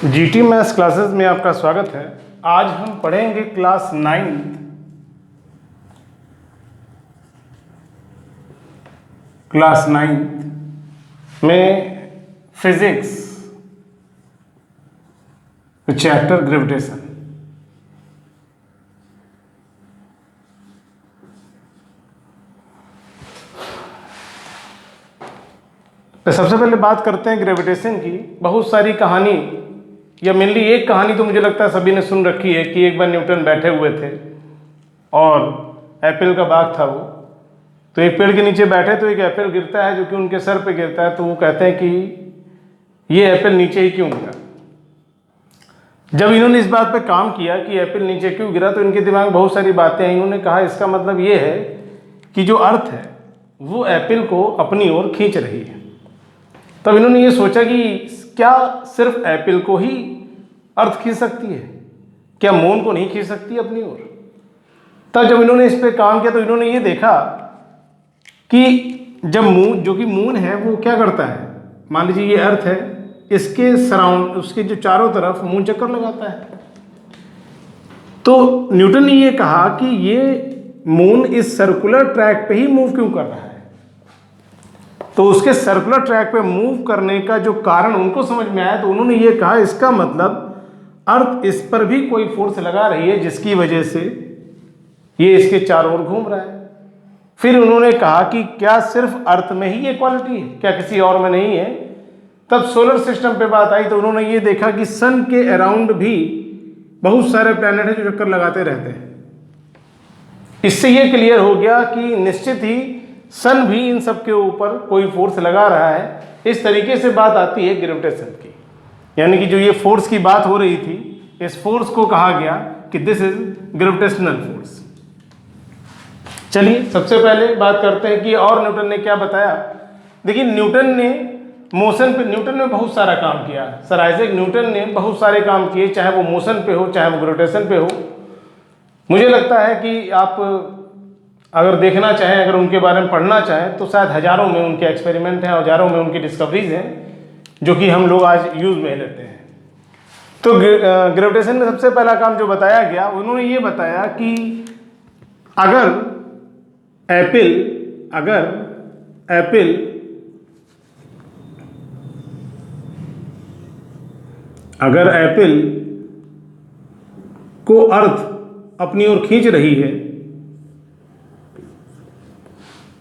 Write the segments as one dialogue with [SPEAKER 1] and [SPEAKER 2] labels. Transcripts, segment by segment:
[SPEAKER 1] GT maths classes में आपका स्वागत है। आज हम पढ़ेंगे क्लास 9th में फिजिक्स चैप्टर ग्रेविटेशन। तो सबसे पहले बात करते हैं ग्रेविटेशन की। बहुत सारी कहानी या मेनली एक कहानी तो मुझे लगता है सभी ने सुन रखी है कि एक बार न्यूटन बैठे हुए थे और एप्पल का बाग था वो, तो एक पेड़ के नीचे बैठे तो एक एप्पल गिरता है जो कि उनके सर पे गिरता है। तो वो कहते हैं कि ये एप्पल नीचे ही क्यों गिरा। जब इन्होंने इस बात पे काम किया कि एप्पल नीचे क्यों गिरा तो इनके दिमाग में बहुत सारी बातें आई। इन्होंने कहा इसका मतलब ये है कि जो अर्थ है वो एप्पल को अपनी ओर खींच रही है। तब इन्होंने ये सोचा कि क्या सिर्फ एप्पल को ही अर्थ खींच सकती है, क्या मून को नहीं खींच सकती अपनी ओर। तब जब इन्होंने इस पे काम किया तो इन्होंने ये देखा कि जब मून, जो कि मून है, वो क्या करता है, मान लीजिए ये अर्थ है, इसके सराउंड, उसके जो चारों तरफ मून चक्कर लगाता है। तो न्यूटन ने ये कहा कि ये मून इस सर्कुलर ट्रैक पे ही मूव क्यों कर रहा है। तो उसके सर्कुलर ट्रैक पे मूव करने का जो कारण उनको समझ में आया तो उन्होंने ये कहा इसका मतलब अर्थ इस पर भी कोई फोर्स लगा रही है जिसकी वजह से ये इसके चारों ओर घूम रहा है। फिर उन्होंने कहा कि क्या सिर्फ अर्थ में ही ये क्वालिटी है, क्या किसी और में नहीं है। तब सोलर सिस्टम पे बात आई तो उन्होंने ये देखा कि सन के अराउंड भी बहुत सारे प्लैनेट हैं जो चक्कर लगाते रहते हैं। इससे ये क्लियर हो गया कि निश्चित ही सन भी इन सब के ऊपर कोई फोर्स लगा रहा है। इस तरीके से बात आती है ग्रेविटेशन की, यानी कि जो ये फोर्स की बात हो रही थी, इस फोर्स को कहा गया कि दिस इज ग्रेविटेशनल फोर्स। चलिए सबसे पहले बात करते हैं कि और न्यूटन ने क्या बताया। देखिए न्यूटन ने मोशन पे, न्यूटन ने बहुत सारा काम किया। सर आइजैक न्यूटन ने बहुत सारे काम किए, चाहे वो मोशन पे हो चाहे वो ग्रेविटेशन पे हो। मुझे लगता है कि आप अगर देखना चाहें, अगर उनके बारे में पढ़ना चाहें तो शायद हजारों में उनके एक्सपेरिमेंट हैं, हजारों में उनकी डिस्कवरीज हैं जो कि हम लोग आज यूज में लेते हैं। तो ग्रेविटेशन में सबसे पहला काम जो बताया गया, उन्होंने ये बताया कि अगर एप्पल को अर्थ अपनी ओर खींच रही है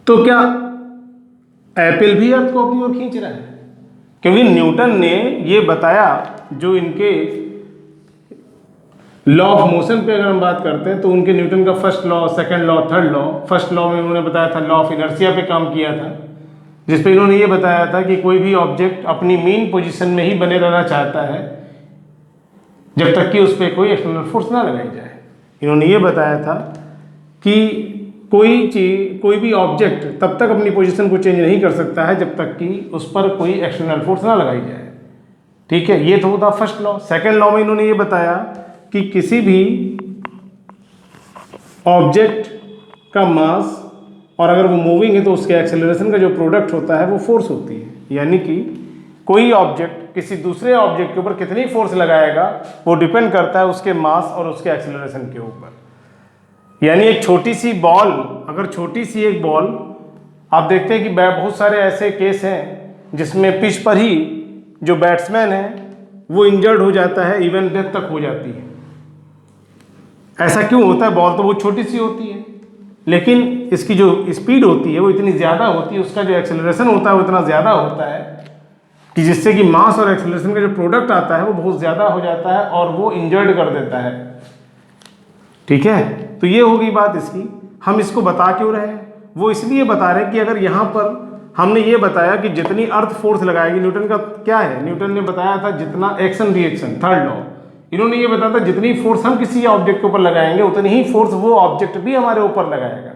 [SPEAKER 1] तो क्या एप्पल भी अर्थ को अपनी ओर खींच रहा है। क्योंकि न्यूटन ने ये बताया, जो इनके लॉ ऑफ मोशन पे अगर हम बात करते हैं तो उनके न्यूटन का first law, second law, third law. First law में उन्होंने बताया था, लॉ ऑफ इनर्शिया पे काम किया था, जिस पे इन्होंने ये बताया था कि कोई भी ऑब्जेक्ट अपनी मीन पोजीशन में ही बने रहना चाहता है जब तक कि उस पर कोई एक्सटर्नल फोर्स ना लगाई जाए। इन्होंने ये बताया था कि कोई चीज, कोई भी ऑब्जेक्ट तब तक अपनी पोजीशन को चेंज नहीं कर सकता है जब तक कि उस पर कोई एक्सटर्नल फोर्स ना लगाई जाए। ठीक है, ये तो था फर्स्ट लॉ। सेकंड लॉ में इन्होंने ये बताया कि किसी भी ऑब्जेक्ट का मास और अगर वो मूविंग है तो उसके एक्सेलरेशन का जो प्रोडक्ट होता है वो फोर्स होती है। यानी कि कोई ऑब्जेक्ट किसी दूसरे ऑब्जेक्ट के ऊपर कितनी फोर्स लगाएगा वो डिपेंड करता है उसके मास और उसके एक्सेलरेशन के ऊपर। यानी एक छोटी सी बॉल, अगर छोटी सी एक बॉल, आप देखते हैं कि बहुत सारे ऐसे केस हैं जिसमें पिच पर ही जो बैट्समैन है वो इंजर्ड हो जाता है, इवन डेथ तक हो जाती है। ऐसा क्यों होता है? बॉल तो बहुत छोटी सी होती है लेकिन इसकी जो स्पीड होती है वो इतनी ज़्यादा होती है, उसका जो एक्सेलरेशन होता है वो इतना ज़्यादा होता है कि जिससे कि मास और एक्सेलरेशन का जो प्रोडक्ट आता है वो बहुत ज़्यादा हो जाता है और वो इंजर्ड कर देता है। ठीक है, तो ये होगी बात इसकी। हम इसको बता क्यों रहे हैं? वो इसलिए बता रहे हैं कि अगर यहाँ पर हमने ये बताया कि जितनी अर्थ फोर्स लगाएगी, न्यूटन का क्या है, न्यूटन ने बताया था जितना एक्शन रिएक्शन, थर्ड लॉ, इन्होंने ये बताया था जितनी फोर्स हम किसी ऑब्जेक्ट के ऊपर लगाएंगे उतनी ही फोर्स वो ऑब्जेक्ट भी हमारे ऊपर लगाएगा।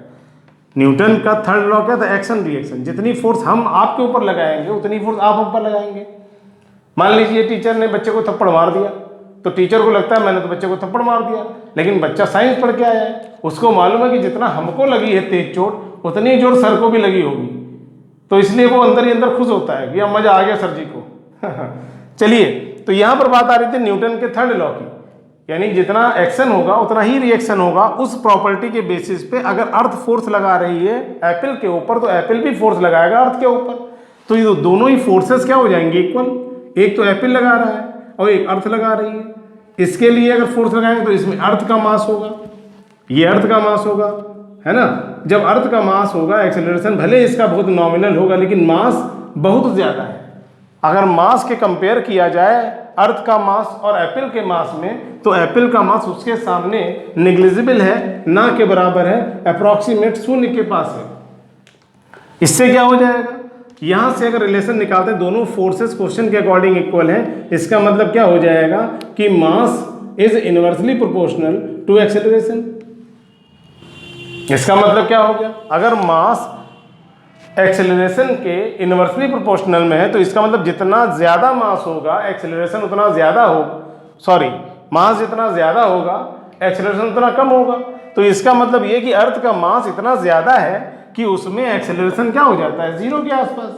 [SPEAKER 1] न्यूटन का थर्ड लॉ क्या था? Action reaction. जितनी फोर्स हम आपके ऊपर लगाएंगे उतनी फोर्स आप ऊपर लगाएंगे। मान लीजिए टीचर ने बच्चे को थप्पड़ मार दिया तो टीचर को लगता है मैंने तो बच्चे को थप्पड़ मार दिया, लेकिन बच्चा साइंस पढ़ के आया है, उसको मालूम है कि जितना हमको लगी है तेज चोट उतनी जोर सर को भी लगी होगी, तो इसलिए वो अंदर ही अंदर खुश होता है कि अब मजा आ गया सर जी को। चलिए तो यहाँ पर बात आ रही थी न्यूटन के थर्ड लॉ की, यानी जितना एक्शन होगा उतना ही रिएक्शन होगा। उस प्रॉपर्टी के बेसिस पे अगर अर्थ फोर्स लगा रही है एप्पल के ऊपर तो एप्पल भी फोर्स लगाएगा अर्थ के ऊपर। तो ये दोनों ही फोर्सेस क्या हो जाएंगे? इक्वल। एक तो एप्पल लगा रहा है और एक अर्थ लगा रही है। इसके लिए अगर फोर्स लगाएंगे तो इसमें अर्थ का मास होगा, ये अर्थ का मास होगा, है ना। जब अर्थ का मास होगा एक्सेलरेशन भले इसका बहुत नॉमिनल होगा लेकिन मास बहुत ज़्यादा है। अगर मास के कंपेयर किया जाए अर्थ का मास और एप्पल के मास में तो एप्पल का मास उसके सामने नेग्लिजिबल है, ना के बराबर है, अप्रॉक्सीमेट शून्य के पास है। इससे क्या हो जाएगा? यहां से अगर रिलेशन निकालते हैं दोनों फोर्सेस क्वेश्चन के अकॉर्डिंग इक्वल है, इसका मतलब क्या हो जाएगा कि mass is inversely proportional to acceleration. इसका मतलब क्या हो गया? अगर मास एक्सेलरेशन के इनवर्सली प्रोपोर्शनल में है तो इसका मतलब जितना ज़्यादा मास होगा एक्सेलरेशन उतना ज़्यादा हो, सॉरी मास जितना ज़्यादा होगा एक्सेलरेशन उतना कम होगा। तो इसका मतलब ये कि अर्थ का मास इतना ज़्यादा है कि उसमें एक्सेलरेशन क्या हो जाता है? जीरो के आसपास।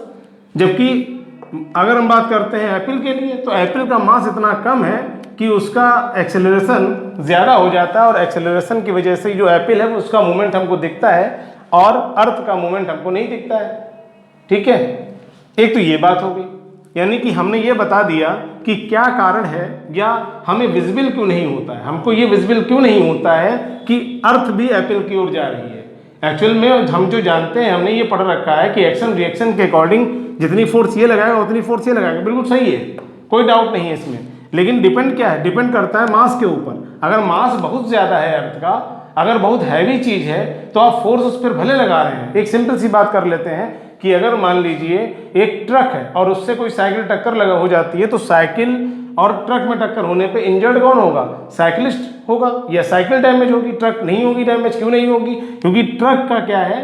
[SPEAKER 1] जबकि अगर हम बात करते हैं एप्पल के लिए तो एप्पल का मास इतना कम है कि उसका एक्सेलरेशन ज़्यादा हो जाता है और एक्सेलरेशन की वजह से जो एप्पल है उसका मूवमेंट हमको दिखता है और अर्थ का मूवमेंट हमको नहीं दिखता है। ठीक है, एक तो ये बात हो गई, यानी कि हमने ये बता दिया कि क्या कारण है या हमें विजिबल क्यों नहीं होता है, हमको ये विजिबल क्यों नहीं होता है कि अर्थ भी एप्पल की ओर जा रही है। एक्चुअल में हम जो जानते हैं हमने ये पढ़ रखा है कि एक्शन रिएक्शन के अकॉर्डिंग जितनी फोर्स ये लगाएगा उतनी फोर्स ये लगाएगा, बिल्कुल सही है, कोई डाउट नहीं है इसमें। लेकिन डिपेंड क्या है? डिपेंड करता है मास के ऊपर। अगर मास बहुत ज़्यादा है अर्थ का, अगर बहुत हैवी चीज़ है तो आप फोर्स उस पर भले लगा रहे हैं। एक सिंपल सी बात कर लेते हैं कि अगर मान लीजिए एक ट्रक है और उससे कोई साइकिल टक्कर लगा हो जाती है तो साइकिल और ट्रक में टक्कर होने पे इंजर्ड कौन होगा? साइकिलिस्ट होगा या साइकिल डैमेज होगी, ट्रक नहीं होगी डैमेज। क्यों नहीं होगी? क्योंकि ट्रक का क्या है?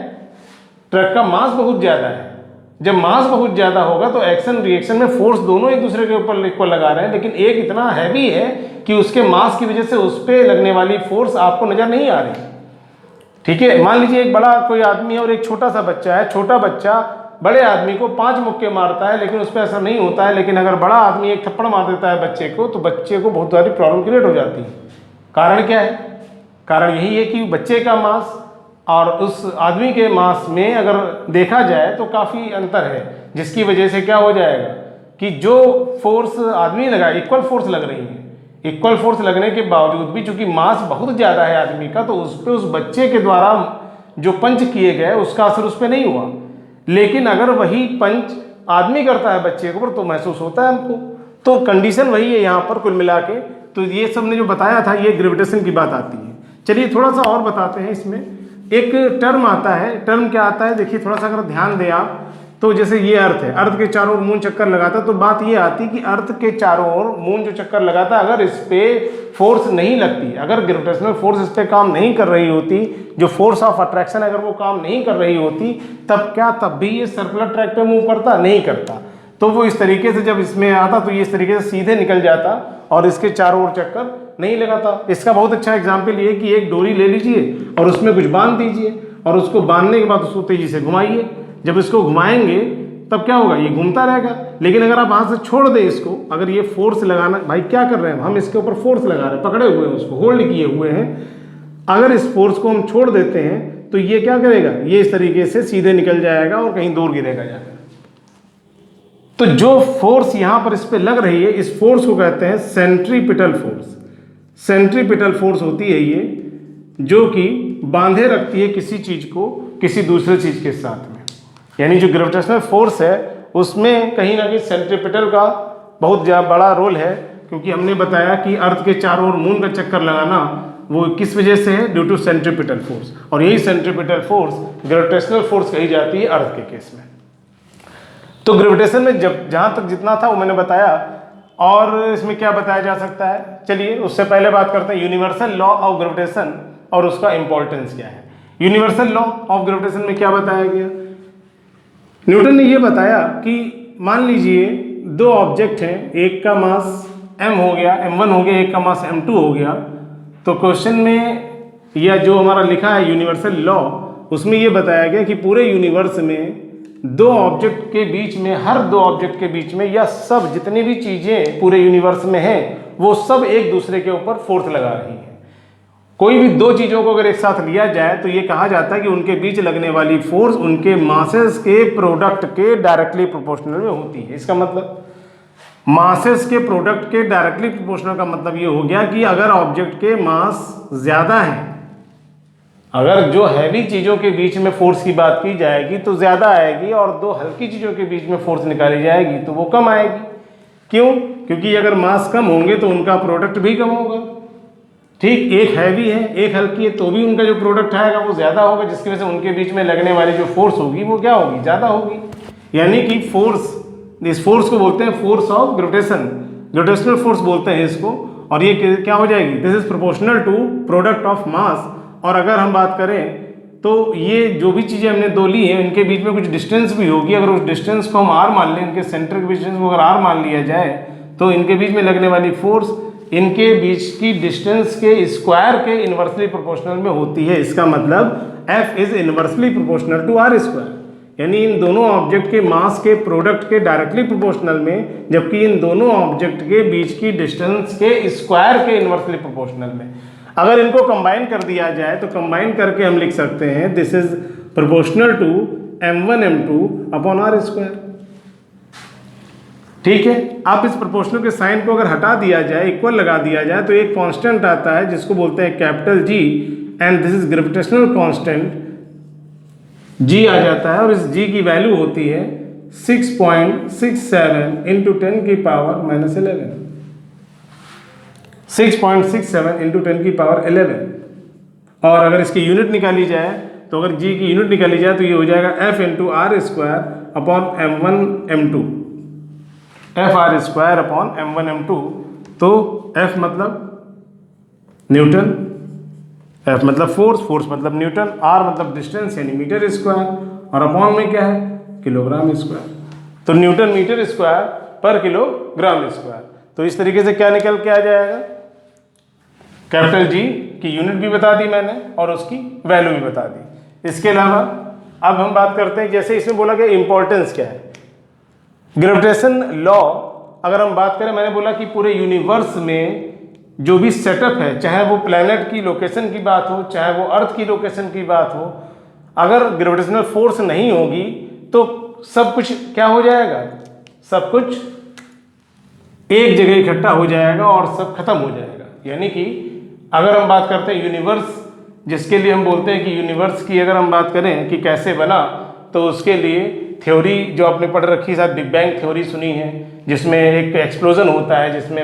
[SPEAKER 1] ट्रक का मास बहुत ज़्यादा है। जब मास बहुत ज़्यादा होगा तो एक्शन रिएक्शन में फोर्स दोनों एक दूसरे के ऊपर इक्वल लगा रहे हैं, लेकिन एक इतना हैवी है कि उसके मास की वजह से उस पर लगने वाली फोर्स आपको नजर नहीं आ रही। ठीक है, मान लीजिए एक बड़ा कोई आदमी है और एक छोटा सा बच्चा है। छोटा बच्चा बड़े आदमी को 5 मुक्के मारता है लेकिन उस पर असर नहीं होता है, लेकिन अगर बड़ा आदमी एक थप्पड़ मार देता है बच्चे को तो बच्चे को बहुत सारी प्रॉब्लम क्रिएट हो जाती है। कारण क्या है? कारण यही है कि बच्चे का मास और उस आदमी के मास में अगर देखा जाए तो काफ़ी अंतर है, जिसकी वजह से क्या हो जाएगा कि जो फोर्स आदमी लगा इक्वल फोर्स लग रही है, इक्वल फोर्स लगने के बावजूद भी चूंकि मास बहुत ज़्यादा है आदमी का तो उस पर उस बच्चे के द्वारा जो पंच किए गए उसका असर उस पर नहीं हुआ। लेकिन अगर वही पंच आदमी करता है बच्चे के ऊपर तो महसूस होता है हमको। तो कंडीशन वही है यहाँ पर कुल मिला के। तो ये सब ने जो बताया था ये ग्रेविटेशन की बात आती है। चलिए थोड़ा सा और बताते हैं। इसमें एक टर्म आता है, टर्म क्या आता है देखिए थोड़ा सा अगर ध्यान दें आप तो जैसे ये अर्थ है, अर्थ के चारों ओर मून चक्कर लगाता तो बात ये आती कि अर्थ के चारों ओर मून जो चक्कर लगाता अगर इस पे फोर्स नहीं लगती, अगर ग्रेविटेशनल फोर्स इस पे काम नहीं कर रही होती, जो फोर्स ऑफ अट्रैक्शन अगर वो काम नहीं कर रही होती तब क्या तब भी ये सर्कुलर ट्रैक पे मूव करता? नहीं करता। तो वो इस तरीके से जब इसमें आता तो ये इस तरीके से सीधे निकल जाता और इसके चारों ओर चक्कर नहीं लगाता। इसका बहुत अच्छा एग्जाम्पल ये कि एक डोरी ले लीजिए और उसमें कुछ बांध दीजिए और उसको बांधने के बाद उसको तेजी से घुमाइए। जब इसको घुमाएंगे तब क्या होगा? ये घूमता रहेगा। लेकिन अगर आप हाथ से छोड़ दें इसको, अगर ये फोर्स लगाना, भाई क्या कर रहे हैं हम इसके ऊपर फोर्स लगा रहे हैं, पकड़े हुए हैं उसको, होल्ड किए हुए हैं। अगर इस फोर्स को हम छोड़ देते हैं तो ये क्या करेगा? ये इस तरीके से सीधे निकल जाएगा और कहीं दूर गिरेगा जाकर। तो जो फोर्स यहाँ पर इस पर लग रही है इस फोर्स को कहते हैं सेंट्रीपिटल फोर्स। सेंट्रीपिटल फोर्स होती है ये जो कि बांधे रखती है किसी चीज को किसी दूसरे चीज के साथ में। यानी जो ग्रेविटेशनल फोर्स है उसमें कहीं ना कहीं सेंट्रीपिटल का बहुत बड़ा रोल है, क्योंकि हमने बताया कि अर्थ के चारों ओर मून का चक्कर लगाना वो किस वजह से है? Due to centripetal force. और यही सेंट्रीपिटल फोर्स ग्रेविटेशनल फोर्स कही जाती है अर्थ के केस में। तो ग्रेविटेशन में जब जहाँ तक जितना था वो मैंने बताया। और इसमें क्या बताया जा सकता है? चलिए उससे पहले बात करते हैं यूनिवर्सल लॉ ऑफ ग्रेविटेशन और उसका इंपॉर्टेंस क्या है। यूनिवर्सल लॉ ऑफ ग्रेविटेशन में क्या बताया गया? न्यूटन ने ये बताया कि मान लीजिए 2 ऑब्जेक्ट हैं, एक का मास m हो गया, m1 हो गया, एक का मास m2 हो गया। तो क्वेश्चन में या जो हमारा लिखा है यूनिवर्सल लॉ उसमें ये बताया गया कि पूरे यूनिवर्स में दो ऑब्जेक्ट के बीच में, हर दो ऑब्जेक्ट के बीच में, या सब जितनी भी चीजें पूरे यूनिवर्स में हैं वो सब एक दूसरे के ऊपर फोर्स लगा रही हैं। कोई भी दो चीजों को अगर एक साथ लिया जाए तो ये कहा जाता है कि उनके बीच लगने वाली फोर्स उनके मासेस के प्रोडक्ट के डायरेक्टली प्रोपोर्शनल में होती है। इसका मतलब मासेस के प्रोडक्ट के डायरेक्टली प्रोपोर्शनल का मतलब ये हो गया कि अगर ऑब्जेक्ट के मास ज्यादा है, अगर जो हैवी चीजों के बीच में फोर्स की बात की जाएगी तो ज्यादा आएगी, और दो हल्की चीजों के बीच में फोर्स निकाली जाएगी तो वो कम आएगी। क्यों? क्योंकि अगर मास कम होंगे तो उनका प्रोडक्ट भी कम होगा। ठीक, एक हैवी है एक हल्की है तो भी उनका जो प्रोडक्ट आएगा वो ज्यादा होगा, जिसकी वजह से उनके बीच में लगने वाली जो फोर्स होगी वो क्या होगी? ज्यादा होगी। यानी कि फोर्स, इस फोर्स को बोलते हैं force of gravitation, gravitational force बोलते हैं इसको। और ये क्या हो जाएगी? This is proportional to product of mass. और अगर हम बात करें तो ये जो भी चीज़ें हमने दो ली हैं इनके बीच में कुछ डिस्टेंस भी होगी। अगर उस डिस्टेंस को हम आर मान लें, इनके सेंटर के डिस्टेंस को अगर आर मान लिया जाए तो इनके बीच में लगने वाली फोर्स इनके बीच की डिस्टेंस के स्क्वायर के इन्वर्सली प्रोपोर्शनल में होती है। इसका मतलब F is inversely proportional to R square, यानी इन दोनों ऑब्जेक्ट के मास के प्रोडक्ट के डायरेक्टली प्रोपोर्शनल में, जबकि इन दोनों ऑब्जेक्ट के बीच की डिस्टेंस के स्क्वायर के इन्वर्सली प्रोपोर्शनल में। अगर इनको कंबाइन कर दिया जाए तो कंबाइन करके हम लिख सकते हैं this is proportional to m1 m2 upon R square. ठीक है, आप इस प्रोपोर्शनल के साइन को अगर हटा दिया जाए, इक्वल लगा दिया जाए, तो एक कांस्टेंट आता है जिसको बोलते हैं capital G, and this is gravitational constant G आ जाता है। और इस G की वैल्यू होती है 6.67 इंटू 10 की पावर माइनस 11, 6.67 इंटू 10 की पावर 11। और अगर इसकी यूनिट निकाली जाए तो अगर G की यूनिट निकाली जाए तो ये हो जाएगा F into R square upon m1 m2, F R square upon m1 m2। तो F मतलब न्यूटन, F मतलब फोर्स, फोर्स मतलब न्यूटन, R मतलब डिस्टेंस यानी मीटर स्क्वायर, और अपॉन में क्या है? Kilogram square. तो न्यूटन मीटर स्क्वायर पर किलोग्राम स्क्वायर। तो इस तरीके से क्या निकल के आ जाएगा? कैपिटल G की यूनिट भी बता दी मैंने और उसकी वैल्यू भी बता दी। इसके अलावा अब हम बात करते हैं, जैसे इसमें बोला गया इंपॉर्टेंस क्या है ग्रेविटेशन लॉ। अगर हम बात करें, मैंने बोला कि पूरे यूनिवर्स में जो भी सेटअप है, चाहे वो प्लैनेट की लोकेशन की बात हो, चाहे वो अर्थ की लोकेशन की बात हो, अगर ग्रेविटेशनल फोर्स नहीं होगी तो सब कुछ क्या हो जाएगा? सब कुछ एक जगह इकट्ठा हो जाएगा और सब खत्म हो जाएगा। यानी कि अगर हम बात करते हैं यूनिवर्स, जिसके लिए हम बोलते हैं कि यूनिवर्स की अगर हम बात करें कि कैसे बना, तो उसके लिए थ्योरी जो आपने पढ़ रखी है, बिग बैंग थ्योरी सुनी है, जिसमें एक एक्सप्लोजन होता है जिसमें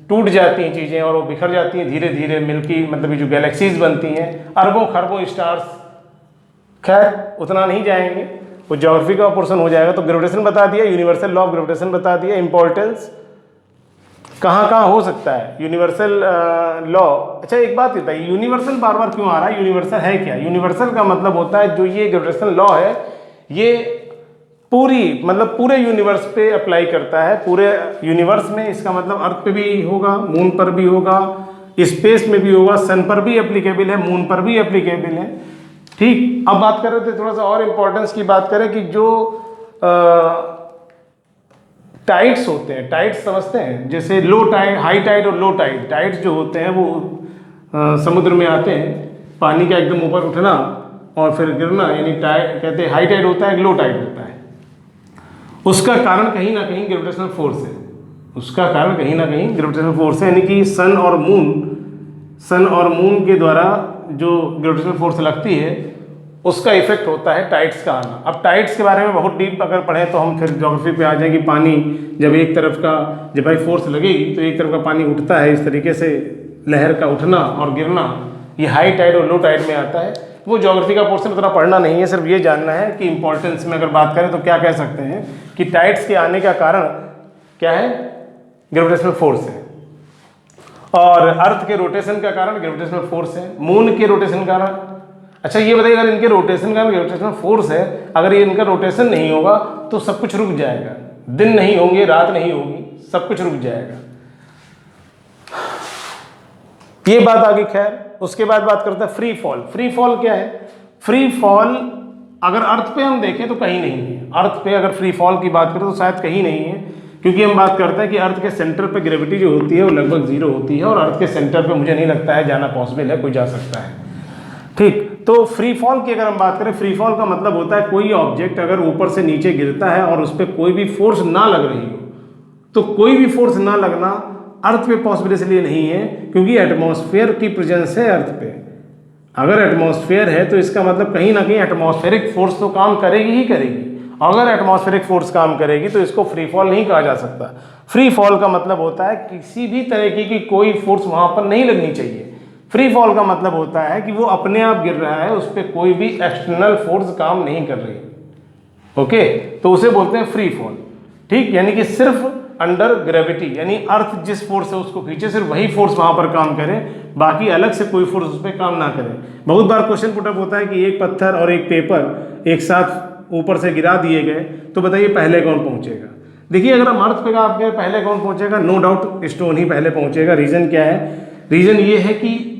[SPEAKER 1] टूट जाती हैं चीज़ें और वो बिखर जाती हैं धीरे धीरे, मिल्की मतलब जो गैलेक्सीज बनती हैं, अरबों खरबों स्टार्स। खैर उतना नहीं जाएंगे, वो ज्योग्राफी का पोर्शन हो जाएगा। तो ग्रेविटेशन बता दिया, यूनिवर्सल लॉ ऑफ ग्रेविटेशन बता दिया, इंपॉर्टेंस कहाँ कहाँ हो सकता है यूनिवर्सल लॉ। अच्छा एक बात बताइए, यूनिवर्सल बार बार क्यों आ रहा है? यूनिवर्सल है क्या? यूनिवर्सल का मतलब होता है जो ये ग्रेविटेशनल लॉ है ये पूरी मतलब पूरे यूनिवर्स पे अप्लाई करता है, पूरे यूनिवर्स में। इसका मतलब अर्थ पे भी होगा, मून पर भी होगा, स्पेस में भी होगा, सन पर भी एप्लीकेबल है, मून पर भी एप्लीकेबल है। ठीक, अब बात कर रहे थे थोड़ा सा और इम्पोर्टेंस की बात करें कि जो टाइड्स होते हैं, टाइड्स समझते हैं, जैसे लो टाइड, हाई टाइड और लो टाइड। टाइड्स जो होते हैं वो समुद्र में आते हैं, पानी का एकदम ऊपर उठना और फिर गिरना, यानी टाइड कहते हैं, हाई टाइड होता है, लो टाइड होता है। उसका कारण कहीं ना कहीं ग्रेविटेशनल फोर्स है, उसका कारण कहीं ना कहीं ग्रेविटेशनल फोर्स है, यानी कि सन और मून के द्वारा जो ग्रेविटेशनल फोर्स लगती है उसका इफेक्ट होता है टाइड्स का आना। अब टाइड्स के बारे में बहुत डीप अगर पढ़ें तो हम फिर ज्योग्राफी पे आ जाएंगे। पानी जब एक तरफ का, जब भाई फोर्स लगेगी तो एक तरफ का पानी उठता है, इस तरीके से लहर का उठना और गिरना, ये हाई टाइड और लो टाइड में आता है। वो ज्योग्राफी का पोर्शन उतना पढ़ना नहीं है, सिर्फ ये जानना है कि इंपॉर्टेंस में अगर बात करें तो क्या कह सकते हैं कि टाइड्स के आने का कारण क्या है? ग्रेविटेशनल फोर्स है। और अर्थ के रोटेशन का कारण ग्रेविटेशनल फोर्स है, मून के रोटेशन का कारण। अच्छा ये बताइए, अगर इनके रोटेशन का ग्रेविटेशनल फोर्स है, अगर ये इनका रोटेशन नहीं होगा तो सब कुछ रुक जाएगा, दिन नहीं होंगे, रात नहीं होगी, सब कुछ रुक जाएगा। ये बात आ गई। खैर उसके बाद बात करते हैं फ्री फॉल। फ्री फॉल क्या है? फ्री फॉल अगर अर्थ पे हम देखें तो कहीं नहीं है। अर्थ पे अगर फ्री फॉल की बात करें तो शायद कहीं नहीं है, क्योंकि हम बात करते हैं कि अर्थ के सेंटर पे ग्रेविटी जो होती है वो लगभग 0 होती है, और अर्थ के सेंटर पे मुझे नहीं लगता है जाना पॉसिबल है, कोई जा सकता है। ठीक, तो फ्री फॉल की अगर हम बात करें, फ्री फॉल का मतलब होता है कोई ऑब्जेक्ट अगर ऊपर से नीचे गिरता है और उस पर कोई भी फोर्स ना लग रही हो, तो कोई भी फोर्स ना लगना अर्थ पे पॉसिबल इसलिए नहीं है क्योंकि एटमॉस्फेयर की प्रेजेंस है अर्थ पे। अगर एटमॉस्फेयर है तो इसका मतलब कहीं ना कहीं एटमॉस्फेरिक फोर्स तो काम करेगी ही करेगी। अगर एटमॉस्फेरिक फोर्स काम करेगी तो इसको फ्री फॉल नहीं कहा जा सकता। फ्री फॉल का मतलब होता है किसी भी तरीके की कोई फोर्स वहां पर नहीं लगनी चाहिए। फ्री फॉल का मतलब होता है कि वो अपने आप गिर रहा है, उस पर कोई भी एक्सटर्नल फोर्स काम नहीं कर रही। ओके, तो उसे बोलते हैं फ्री फॉल। ठीक, यानी कि सिर्फ अंडर ग्रेविटी, यानी अर्थ जिस फोर्स है उसको खींचे, सिर्फ वही फोर्स वहां पर काम करे, बाकी अलग से कोई फोर्स उस पर काम ना करे। बहुत बार क्वेश्चन पुटअप होता है कि एक पत्थर और एक पेपर एक साथ ऊपर से गिरा दिए गए, तो बताइए पहले कौन पहुंचेगा। देखिए, अगर हम अर्थ पे आप गए पहले कौन पहुंचेगा, नो डाउट स्टोन ही पहले पहुंचेगा। रीजन क्या है? रीजन ये है कि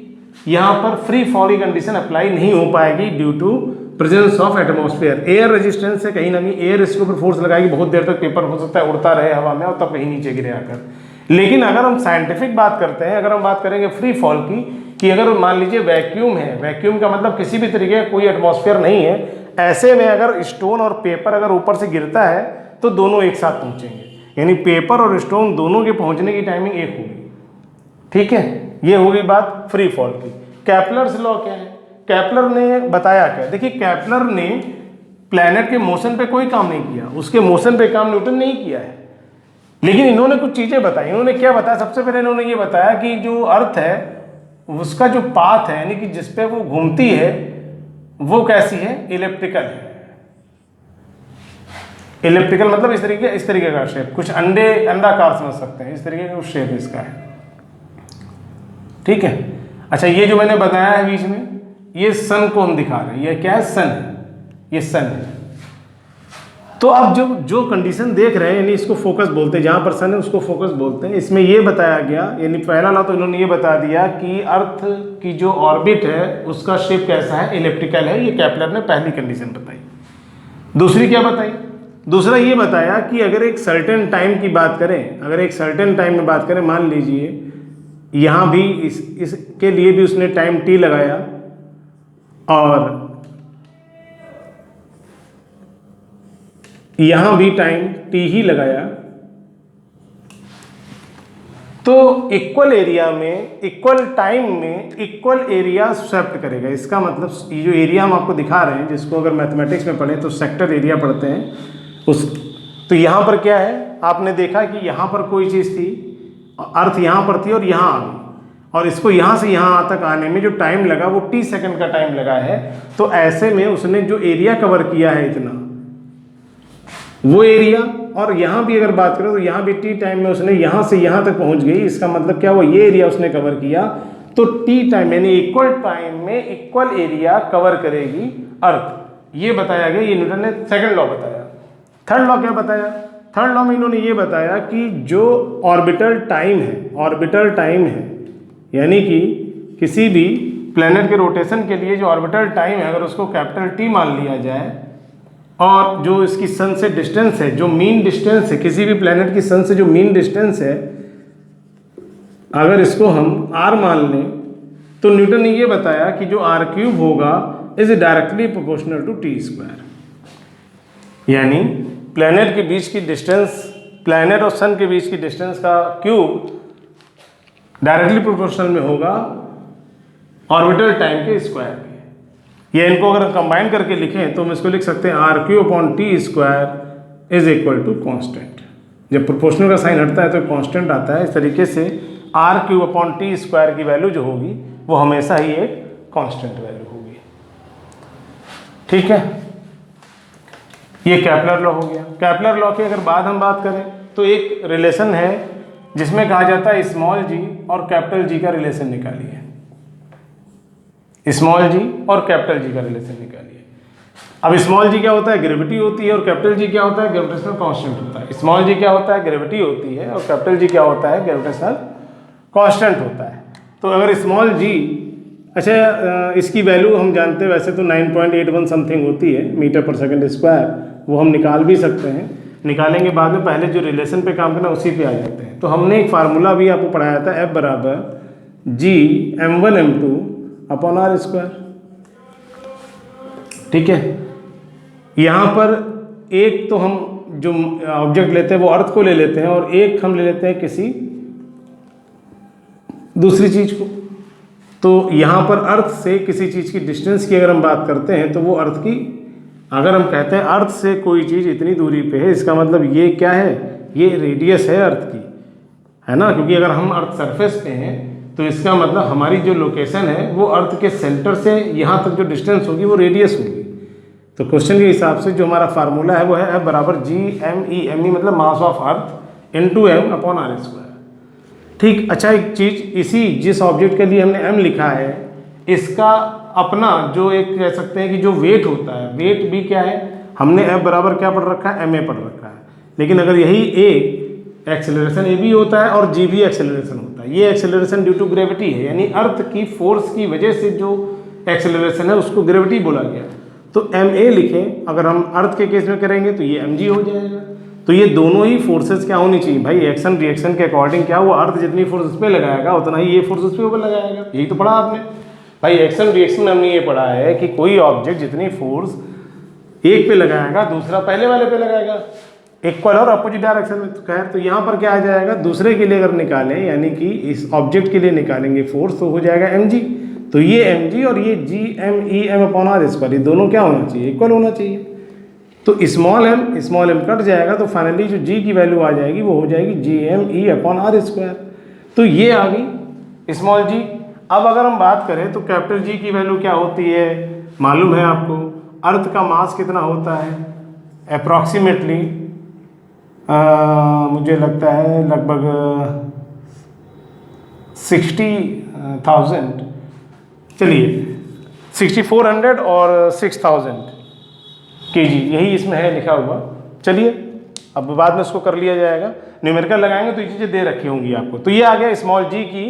[SPEAKER 1] यहाँ पर फ्री फॉल की कंडीशन अप्लाई नहीं हो पाएगी due to presence of atmosphere. Air resistance से कहीं ना कहीं एयर इसके ऊपर फोर्स लगाएगी, बहुत देर तक पेपर हो सकता है उड़ता रहे हवा में और तब कहीं नीचे गिरे आकर। लेकिन अगर हम साइंटिफिक बात करते हैं, अगर हम बात करेंगे फ्री फॉल की, कि अगर मान लीजिए वैक्यूम है, वैक्यूम का मतलब किसी भी तरीके का कोई एटमॉस्फेयर नहीं है, ऐसे में अगर स्टोन और पेपर अगर ऊपर से गिरता है तो दोनों एक साथ पहुंचेंगे, यानी पेपर और स्टोन दोनों के पहुंचने की टाइमिंग एक होगी। ठीक है, ये होगी बात फ्री फॉल की। केपलर्स लॉ क्या है? केपलर ने बताया क्या? देखिए, केपलर ने प्लैनेट के मोशन पे कोई काम नहीं किया, उसके मोशन पे काम न्यूटन ने ही किया है, लेकिन इन्होंने कुछ चीजें बताई। इन्होंने क्या बताया? सबसे पहले इन्होंने ये बताया कि जो अर्थ है उसका जो पाथ है, यानी कि जिस पे वो घूमती है, वो कैसी है? इलिप्टिकल है। इलिप्टिकल मतलब इस तरीके का शेप, कुछ अंडाकार समझ सकते हैं, इस तरीके का शेप इसका है। ठीक है, अच्छा, ये जो मैंने बताया है बीच में, ये सन को हम दिखा रहे हैं, ये क्या है? सन है, ये सन है। तो अब जो कंडीशन देख रहे हैं, यानी इसको फोकस बोलते हैं, जहां पर सन है उसको फोकस बोलते हैं। इसमें ये बताया गया, यानी पहला लॉ तो इन्होंने ये बता दिया कि अर्थ की जो ऑर्बिट है उसका शेप कैसा है? इलिप्टिकल है। ये केपलर ने पहली कंडीशन बताई। दूसरी क्या बताई? दूसरा ये बताया कि अगर एक सर्टेन टाइम की बात करें, अगर एक सर्टेन टाइम में बात करें, मान लीजिए यहाँ भी इसके लिए भी उसने टाइम टी लगाया और यहां भी टाइम टी ही लगाया, तो इक्वल एरिया में, इक्वल टाइम में इक्वल एरिया स्वेप्ट करेगा। इसका मतलब ये जो एरिया हम आपको दिखा रहे हैं, जिसको अगर मैथमेटिक्स में पढ़े तो सेक्टर एरिया पढ़ते हैं उस, तो यहां पर क्या है? आपने देखा कि यहां पर कोई चीज थी, अर्थ यहां पर थी और यहां आ गई, और इसको यहां से यहां तक आने में जो टाइम लगा वो t सेकंड का टाइम लगा है। तो ऐसे में उसने जो एरिया कवर किया है इतना, वो एरिया, और यहां भी अगर बात करें तो यहां भी t टाइम में उसने यहां से यहां तक पहुंच गई। इसका मतलब क्या हुआ? ये एरिया उसने कवर किया, तो t टाइम यानी इक्वल टाइम में इक्वल एरिया कवर करेगी अर्थ। ये बताया गया, ये न्यूटन ने सेकंड लॉ बताया। थर्ड लॉ क्या बताया? थर्ड लॉ में इन्होंने ये बताया कि जो ऑर्बिटल टाइम है, ऑर्बिटल टाइम है, यानी कि किसी भी प्लेनेट के रोटेशन के लिए जो ऑर्बिटल टाइम है, अगर उसको कैपिटल T मान लिया जाए, और जो इसकी सन से डिस्टेंस है, जो मीन डिस्टेंस है, किसी भी प्लेनेट की सन से जो मीन डिस्टेंस है, अगर इसको हम r मान लें, तो न्यूटन ने ये बताया कि जो r³ होगा is directly proportional to t²। यानी प्लेनेट के बीच की डिस्टेंस, प्लेनेट और सन के बीच की डिस्टेंस का क्यूब डायरेक्टली प्रोपोर्शनल में होगा ऑर्बिटल टाइम के स्क्वायर के। या इनको अगर कंबाइन करके लिखें तो हम इसको लिख सकते हैं r³ is equal to constant. जब प्रोपोर्शनल का साइन हटता है तो कॉन्स्टेंट आता है। इस तरीके से r³ की वैल्यू जो होगी वो हमेशा ही एक कॉन्स्टेंट वैल्यू होगी। ठीक है, ये केपलर लॉ हो गया। केपलर लॉ की अगर हम बात करें तो एक रिलेशन है जिसमें कहा जाता है स्मॉल जी और कैपिटल जी का रिलेशन निकालिए। स्मॉल जी और कैपिटल जी का रिलेशन निकालिए। अब स्मॉल जी क्या होता है? ग्रेविटी होती है। और कैपिटल जी क्या होता है? ग्रेविटेशनल कांस्टेंट होता है। स्मॉल जी क्या होता है? ग्रेविटी होती है। और कैपिटल जी क्या होता है? ग्रेविटेशनल कांस्टेंट होता है। तो अगर स्मॉल जी अच्छा, इसकी वैल्यू हम जानते हैं वैसे तो 9.81 समथिंग होती है मीटर पर सेकंड स्क्वायर, वो हम निकाल भी सकते हैं, निकालेंगे बाद में, पहले जो रिलेशन पे काम करना उसी पे आ जाते हैं। तो हमने एक फार्मूला भी आपको पढ़ाया था, F बराबर जी m1 m2 upon R square. ठीक है, यहाँ पर एक तो हम जो ऑब्जेक्ट लेते हैं वो अर्थ को ले लेते हैं और एक हम ले लेते हैं किसी दूसरी चीज को। तो यहाँ पर अर्थ से किसी चीज की डिस्टेंस की अगर हम बात करते हैं तो वो अर्थ की, अगर हम कहते हैं अर्थ से कोई चीज इतनी दूरी पे है, इसका मतलब ये क्या है, ये रेडियस है अर्थ की, है ना, क्योंकि अगर हम अर्थ सरफेस पे हैं तो इसका मतलब हमारी जो लोकेशन है वो अर्थ के सेंटर से यहाँ तक जो डिस्टेंस होगी वो रेडियस होगी। तो क्वेश्चन के हिसाब से जो हमारा फार्मूला है वो है F बराबर जी एम ई, एम ई मतलब mass of earth into m upon R square. ठीक, अच्छा एक चीज, इसी जिस ऑब्जेक्ट के लिए हमने m लिखा है इसका अपना जो एक कह सकते हैं कि जो वेट होता है, वेट भी क्या है, हमने F बराबर क्या पढ़ रखा है, ma पढ़ रखा है। लेकिन अगर यही a एक्सेलरेशन a भी होता है और g भी एक्सेलरेशन होता है, ये एक्सेलरेशन ड्यू टू ग्रेविटी है, यानी अर्थ की फोर्स की वजह से जो एक्सेलरेशन है उसको ग्रेविटी बोला गया। तो ma लिखें, अगर हम अर्थ के केस में करेंगे तो ये mg हो जाएगा। तो ये दोनों ही फोर्सेस क्या होनी चाहिए भाई, एक्शन रिएक्शन के अकॉर्डिंग क्या, वो अर्थ जितनी फोर्स उस पर लगाएगा उतना ही ये फोर्स उस पर लगाएगा। यही तो पढ़ा आपने भाई, एक्शन रिएक्शन में हमने ये पढ़ा है कि कोई ऑब्जेक्ट जितनी फोर्स एक पे लगाएगा दूसरा पहले वाले पे लगाएगा, इक्वल और अपोजिट डायरेक्शन में। तो खैर, तो यहाँ पर क्या आ जाएगा, दूसरे के लिए अगर निकालें यानी कि इस ऑब्जेक्ट के लिए निकालेंगे फोर्स तो हो जाएगा mg। तो ये mg और ये G M E M upon R square, ये दोनों क्या होना चाहिए, इक्वल होना चाहिए। तो स्मॉल m कट जाएगा तो फाइनली जो g की वैल्यू आ जाएगी वो हो जाएगी G M E upon R square. तो ये आ गई स्मॉल g। अब अगर हम बात करें तो कैपिटल G की वैल्यू क्या होती है, मालूम है आपको, अर्थ का मास कितना होता है अप्रॉक्सीमेटली, मुझे लगता है लगभग 60,000, चलिए 6400 और 6000 kg, यही इसमें है लिखा हुआ। चलिए अब बाद में इसको कर लिया जाएगा, न्यूमेरिकल लगाएंगे तो ये चीज़ें दे रखी होंगी आपको। तो ये आ गया स्मॉल g की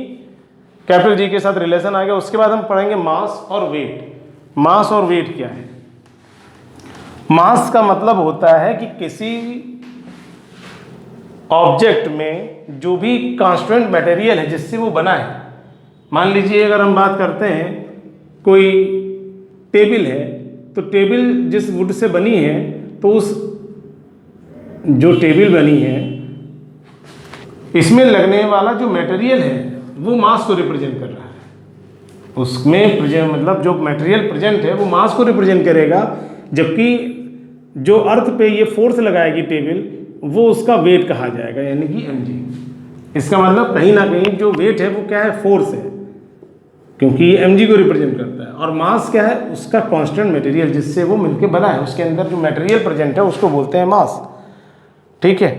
[SPEAKER 1] कैपिटल G के साथ रिलेशन आ गया। उसके बाद हम पढ़ेंगे मास और वेट। मास और वेट क्या है, मास का मतलब होता है कि किसी ऑब्जेक्ट में जो भी कांस्टेंट मटेरियल है जिससे वो बना है, मान लीजिए अगर हम बात करते हैं कोई टेबल है, तो टेबल जिस वुड से बनी है तो उस जो टेबल बनी है इसमें लगने वाला जो मटेरियल है वो मास को रिप्रेजेंट कर रहा है। उसमें प्रेजेंट मतलब जो मटेरियल प्रेजेंट है वो मास को रिप्रेजेंट करेगा, जबकि जो अर्थ पे ये फोर्स लगाएगी टेबल वो उसका वेट कहा जाएगा, यानी कि mg। इसका मतलब कहीं ना कहीं जो वेट है वो क्या है, फोर्स है, क्योंकि ये mg को रिप्रेजेंट करता है। और मास क्या है, उसका कांस्टेंट मटेरियल जिससे वो मिलके बना है, उसके अंदर जो मटेरियल प्रेजेंट है उसको बोलते हैं मास। ठीक है,